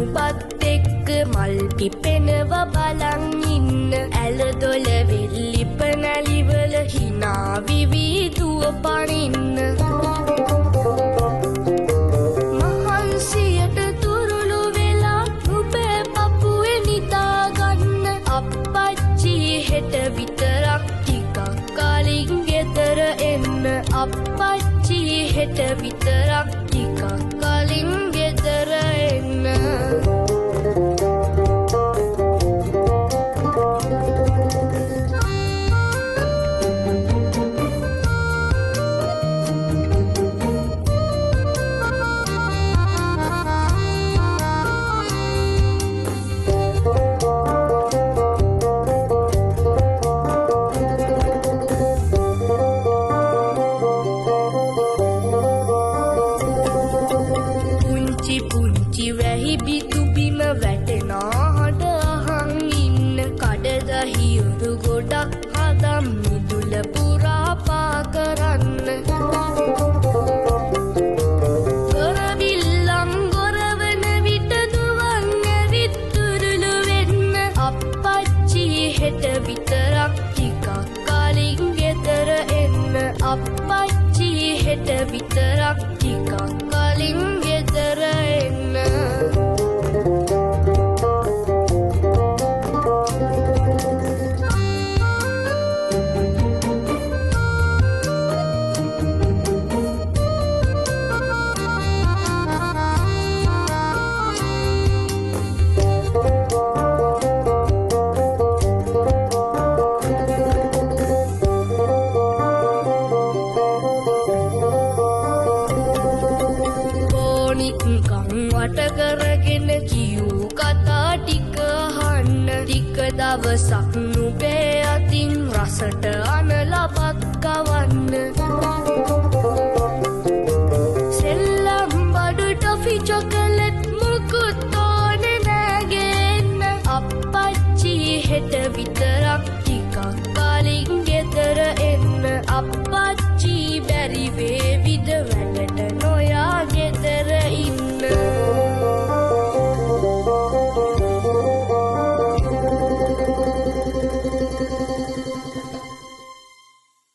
සුපත් එක්ක මල් පිපෙනව බලන් ඉන්න ඇල දොල වෙල්ලිප නැලිවල හිනා විවි දුව පනින්න මහන්සියට තුරුළු වෙලා උබේ පපුවේ නිදා ගන්න අප්පච්චි හෙට විතරක් ටිකක් කලින් ගෙදර එන්න අප්පච්චි හෙට විතරක් ටිකක් කලින් ගෙදර එන්න අප්පච්චි හෙට විතරක් ටිකක් කලින් ගෙදර එන්න දවසක් නුඹේ අතින් රසට අනලපත්